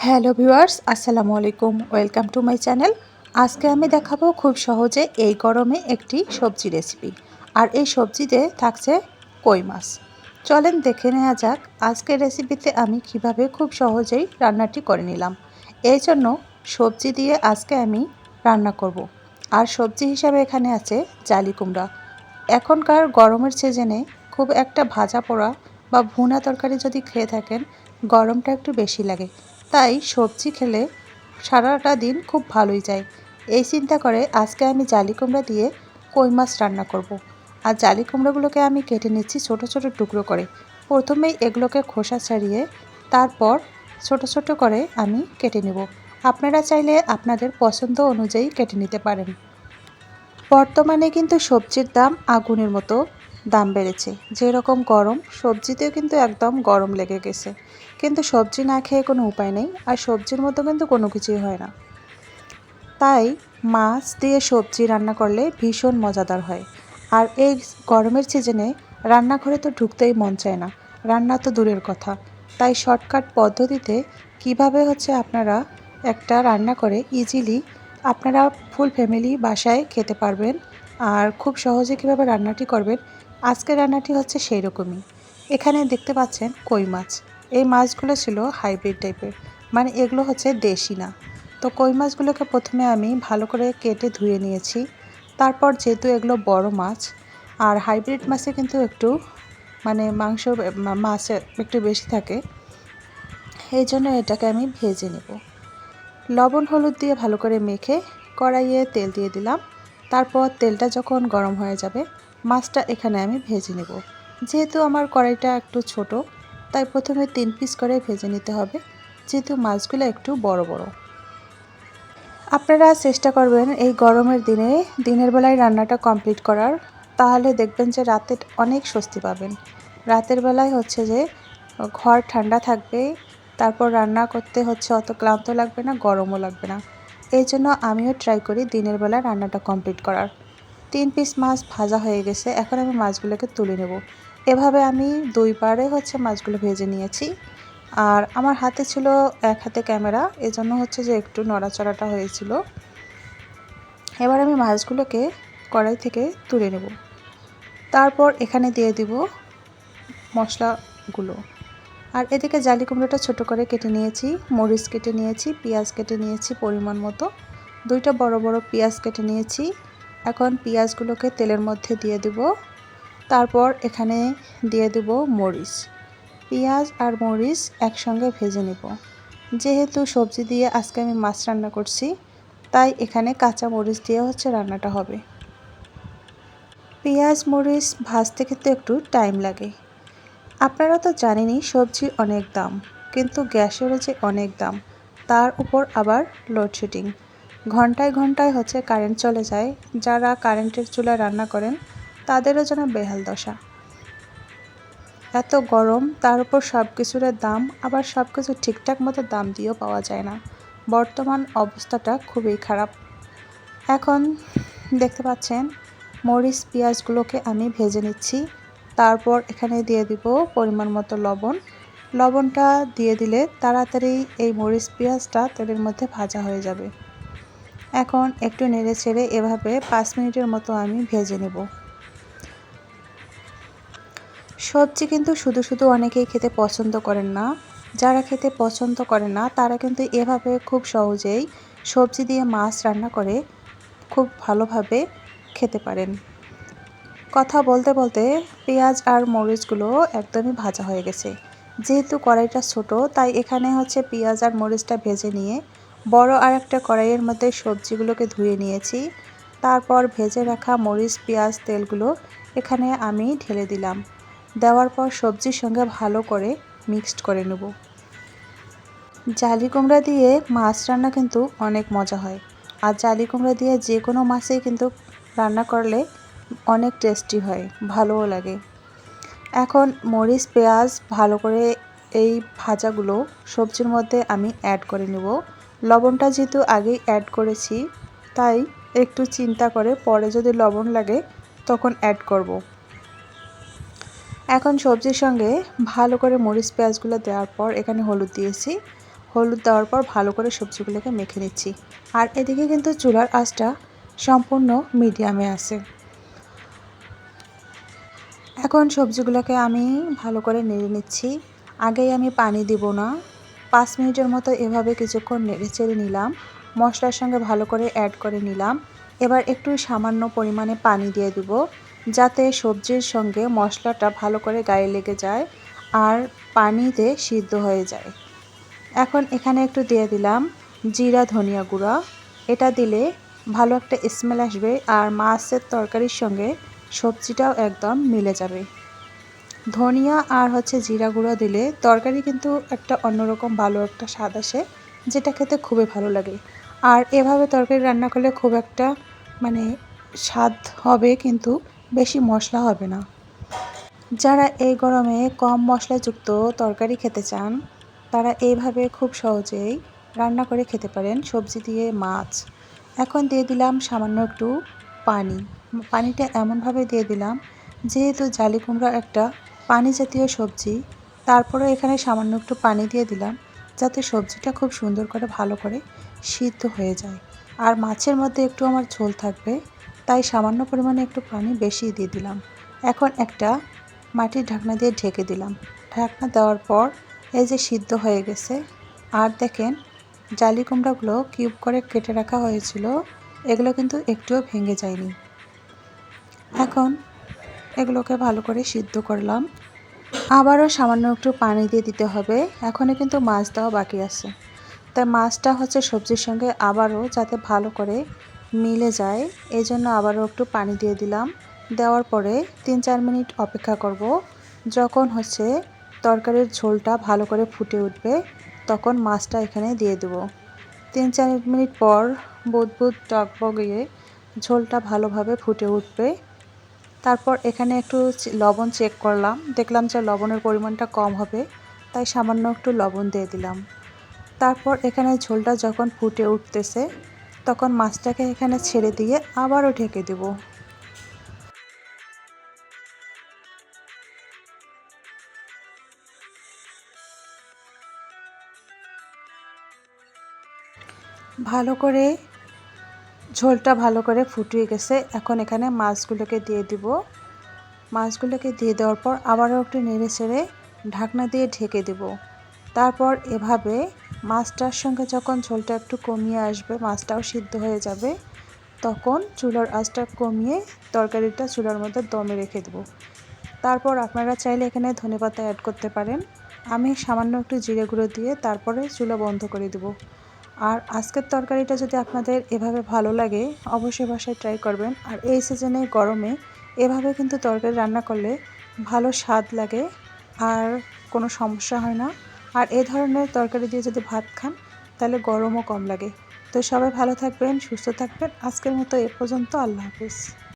Hello viewers, আসসালামু আলাইকুম। Welcome to my channel. আজকে আমি দেখাবো খুব সহজে এই গরমে একটি সবজি রেসিপি। আর এই সবজিতে থাকছে কই মাছ। চলেন দেখে নেওয়া যাক আজকের রেসিপিতে আমি কিভাবে খুব সহজেই রান্নাটি করে নিলাম। এই জন্য সবজি দিয়ে আজকে আমি রান্না করব। আর সবজি হিসাবে এখানে আছে জালি কুমড়া। এখনকার গরমের সিজনে খুব একটা ভাজা পোড়া বা ভুনা তরকারি যদি খেয়ে থাকেন, গরমটা একটু বেশি লাগে। তাই সবজি খেলে সারাটা দিন খুব ভালোই যায়। এই চিন্তা করে আজকে আমি জালি কুমড়া দিয়ে কই মাছ রান্না করব। আর জালি কুমড়োগুলোকে আমি কেটে নিচ্ছি ছোট ছোট টুকরো করে। প্রথমেই এগুলোকে খোসা ছাড়িয়ে তারপর ছোট ছোট করে আমি কেটে নেব। আপনারা চাইলে আপনাদের পছন্দ অনুযায়ী কেটে নিতে পারেন। বর্তমানে কিন্তু সবজির দাম আগুনের মতো দাম বেড়েছে। যেরকম গরম, সবজিতেও কিন্তু একদম গরম লেগে গেছে। কিন্তু সবজি না খেয়ে কোনো উপায় নেই, আর সবজির মতো কিন্তু কোনো কিছুই হয় না। তাই মাছ দিয়ে সবজি রান্না করলে ভীষণ মজাদার হয়। আর এই গরমের সিজনে রান্নাঘরে তো ঢুকতেই মন চায় না, রান্না তো দূরের কথা। তাই শর্টকাট পদ্ধতিতে কিভাবে আপনারা একটা রান্না করে ইজিলি আপনারা ফুল ফ্যামিলি বাসায় খেতে পারবেন, আর খুব সহজে কিভাবে রান্নাটি করবেন, আজকের রান্নাটি হচ্ছে সেই রকমই। এখানে দেখতে পাচ্ছেন কই মাছ। এই মাছগুলো ছিল হাইব্রিড টাইপের, মানে এগুলো হচ্ছে দেশি না। তো কই মাছগুলোকে প্রথমে আমি ভালো করে কেটে ধুয়ে নিয়েছি। তারপর যেহেতু এগুলো বড় মাছ, আর হাইব্রিড মাছে কিন্তু একটু মাছে একটু বেশি থাকে, এই জন্য এটাকে আমি ভেজে নেব। লবণ হলুদ দিয়ে ভালো করে মেখে কড়াইয়ে তেল দিয়ে দিলাম। তারপর তেলটা যখন গরম হয়ে যাবে, মাছটা এখানে আমি ভেজে নেব। যেহেতু আমার কড়াইটা একটু ছোট, তাই প্রথমে 3 পিস করে ভেজে নিতে হবে, যেহেতু মাছগুলো একটু বড় বড়। আপনারা চেষ্টা করবেন এই গরমের দিনে দিনের বেলায় রান্নাটা কমপ্লিট করার, তাহলে দেখবেন যে রাতে অনেক স্বস্তি পাবেন। রাতের বেলায় যে ঘর ঠান্ডা থাকবে, তারপর রান্না করতে অত ক্লান্ত লাগবে না, গরমও লাগবে না। এই জন্য আমিও ট্রাই করি দিনের বেলা রান্নাটা কমপ্লিট করার। 3 পিস মাছ ভাজা হয়ে গেছে, এখন আমি মাছগুলোকে তুলে নেব। এভাবে আমি 2 বারে মাছগুলো ভেজে নিয়েছি। আর আমার হাতে ছিল এক হাতে ক্যামেরা, এজন্য যে একটু নড়াচড়াটা হয়েছিল। এবার আমি মাছগুলোকে কড়াই থেকে তুলে নেব। তারপর এখানে দিয়ে দিব মশলাগুলো। আর এদিকে জালি কুমড়োটা ছোট করে কেটে নিয়েছি, মরিচ কেটে নিয়েছি, পেঁয়াজ কেটে নিয়েছি পরিমাণ মতো, 2টা বড় বড় পেঁয়াজ কেটে নিয়েছি। এখন পেঁয়াজগুলোকে তেলের মধ্যে দিয়ে দেব। তারপর এখানে দিয়ে দেব মরিচ। পেঁয়াজ আর মরিচ একসঙ্গে ভেজে নেব। যেহেতু সবজি দিয়ে আজকে আমি মাছ রান্না করছি, তাই এখানে কাঁচা মরিচ দিয়ে রান্নাটা হবে। পেঁয়াজ মরিচ ভাজতে কিন্তু একটু টাইম লাগে। আপনারা তো জানেনই সবজির অনেক দাম, কিন্তু গ্যাসেরও যে অনেক দাম, তার উপর আবার লোডশেডিং। ঘন্টায় ঘন্টায় কারেন্ট চলে যায়। যারা কারেন্টের চুলায় রান্না করেন তাদেরও যেন বেহাল দশা। এত গরম, তার উপর সব কিছুর দাম, আবার সব কিছু ঠিকঠাক মতো দাম দিয়েও পাওয়া যায় না। বর্তমান অবস্থাটা খুবই খারাপ। এখন দেখতে পাচ্ছেন মরিচ পেঁয়াজগুলোকে আমি ভেজে নিচ্ছি। তারপর এখানে দিয়ে দিব পরিমাণ মতো লবণ। লবণটা দিয়ে দিলে তাড়াতাড়ি এই মরিচ পেঁয়াজটা তেলের মধ্যে ভাজা হয়ে যাবে। এখন একটু নেড়ে ছেড়ে এভাবে 5 মিনিটের মতো আমি ভেজে নেব। সবজি কিন্তু শুধু শুধু অনেকেই খেতে পছন্দ করেন না। যারা খেতে পছন্দ করে না তারা কিন্তু এভাবে খুব সহজেই সবজি দিয়ে মাছ রান্না করে খুব ভালোভাবে খেতে পারেন। কথা বলতে বলতে পেঁয়াজ আর মরিচগুলো একদমই ভাজা হয়ে গেছে। যেহেতু কড়াইটা ছোট, তাই এখানে পেঁয়াজ আর মরিচটা ভেজে নিয়ে বড় আর একটা কড়াইয়ের মধ্যে সবজিগুলোকে ধুয়ে নিয়েছি। তারপর ভেজে রাখা মরিচ পেঁয়াজ তেলগুলো এখানে আমি ঢেলে দিলাম। দেওয়ার পর সবজির সঙ্গে ভালো করে মিক্সড করে নেব। জালি কুমড়া দিয়ে মাছ রান্না কিন্তু অনেক মজা হয়। আর জালি কুমড়া দিয়ে যে কোনো মাছই কিন্তু রান্না করলে অনেক টেস্টি হয়, ভালোও লাগে। এখন মরিচ পেঁয়াজ ভালো করে এই ভাজাগুলো সবজির মধ্যে আমি অ্যাড করে নেব। লবণটা যেহেতু আগেই অ্যাড করেছি, তাই একটু চিন্তা করে পরে যদি লবণ লাগে তখন অ্যাড করব। এখন সবজির সঙ্গে ভালো করে মরিচ পেঁয়াজগুলো দেওয়ার পর এখানে হলুদ দিয়েছি। হলুদ দেওয়ার পর ভালো করে সবজিগুলোকে মেখে নিচ্ছি। আর এদিকে কিন্তু চুলার আঁচটা সম্পূর্ণ মিডিয়ামে আছে। এখন সবজিগুলোকে আমি ভালো করে নেড়ে নিচ্ছি। আগেই আমি পানি দিব না, 5 মিনিটের মতো এভাবে কিছুক্ষণ নেড়ে চেড়ে নিলাম। মশলার সঙ্গে ভালো করে অ্যাড করে নিলাম। এবার একটু সামান্য পরিমাণে পানি দিয়ে দিব, যাতে সবজির সঙ্গে মশলাটা ভালো করে গায়ে লেগে যায় আর পানিতে সিদ্ধ হয়ে যায়। এখন এখানে একটু দিয়ে দিলাম জিরা ধনিয়া গুঁড়া। এটা দিলে ভালো একটা স্মেল আসবে আর মাছের তরকারির সঙ্গে সবজিটাও একদম মিলে যাবে। ধনিয়া আর জিরা গুঁড়ো দিলে তরকারি কিন্তু একটা অন্যরকম ভালো একটা স্বাদ আসে, যেটা খেতে খুবই ভালো লাগে। আর এভাবে তরকারি রান্না করলে খুব একটা মানে স্বাদ হবে, কিন্তু বেশি মশলা হবে না। যারা এই গরমে কম মশলাযুক্ত তরকারি খেতে চান, তারা এইভাবে খুব সহজেই রান্না করে খেতে পারেন সবজি দিয়ে মাছ। এখন দিয়ে দিলাম সামান্য একটু পানি। পানিটা এমনভাবে দিয়ে দিলাম, যেহেতু জালি কুমড়া একটা পানি জাতীয় সবজি, তারপরে এখানে সামান্য একটু পানি দিয়ে দিলাম, যাতে সবজিটা খুব সুন্দর করে ভালো করে সিদ্ধ হয়ে যায়। আর মাছের মধ্যে একটু আমার ঝোল থাকবে, তাই সামান্য পরিমাণে একটু পানি বেশি দিয়ে দিলাম। এখন একটা মাটির ঢাকনা দিয়ে ঢেকে দিলাম। ঢাকনা দেওয়ার পর এই যে সিদ্ধ হয়ে গেছে। আর দেখেন, জালি কুমড়াগুলো কিউব করে কেটে রাখা হয়েছিল, এগুলো কিন্তু একটুও ভেঙে যায়নি। এখন এগুলোকে ভালো করে সিদ্ধ করলাম। আবারও সামান্য একটু পানি দিয়ে দিতে হবে। এখনও কিন্তু মাছ দেওয়া বাকি আছে, তাই মাছটা সবজির সঙ্গে আবারও যাতে ভালো করে মিলে যায়, এই জন্য আবারও একটু পানি দিয়ে দিলাম। দেওয়ার পরে 3-4 মিনিট অপেক্ষা করব। যখন তরকারির ঝোলটা ভালো করে ফুটে উঠবে, তখন মাছটা এখানে দিয়ে দেব। 3-4 মিনিট পর বুদবুদ টকবগিয়ে ঝোলটা ভালোভাবে ফুটে উঠবে। তারপর এখানে একটু লবণ চেক করলাম, দেখলাম যে লবণের পরিমাণটা কম হবে, তাই সামান্য একটু লবণ দিয়ে দিলাম। তারপর এখানে ঝোলটা যখন ফুটে উঠতেছে, তখন মাছটাকে এখানে ছেড়ে দিয়ে আবারও ঢেকে দেব। ভালো করে ঝোলটা ভালো করে ফুটিয়ে গেছে। এখন এখানে মাছগুলোকে দিয়ে দিব। মাছগুলোকে দিয়ে দেওয়ার পর আবারও একটু নেড়ে ছেড়ে ঢাকনা দিয়ে ঢেকে দেব। তারপর এভাবে মাছটার সঙ্গে যখন ঝোলটা একটু কমিয়ে আসবে, মাছটাও সিদ্ধ হয়ে যাবে, তখন চুলার আঁচটা কমিয়ে তরকারিটা চুলার মধ্যে দমে রেখে দেব। তারপর আপনারা চাইলে এখানে ধনেপাতা অ্যাড করতে পারেন। আমি সামান্য একটু জিরে গুঁড়ো দিয়ে তারপরে চুলা বন্ধ করে দেব। আর আজকের তরকারিটা যদি আপনাদের এভাবে ভালো লাগে, অবশ্যই বাসায় ট্রাই করবেন। আর এই সিজনে গরমে এভাবে কিন্তু তরকারি রান্না করলে ভালো স্বাদ লাগে আর কোনো সমস্যা হয় না। আর এই ধরনের তরকারি দিয়ে যদি ভাত খান, তাহলে গরমও কম লাগে। তো সবাই ভালো থাকবেন, সুস্থ থাকবেন। আজকের মতো এ পর্যন্ত। আল্লাহ হাফেজ।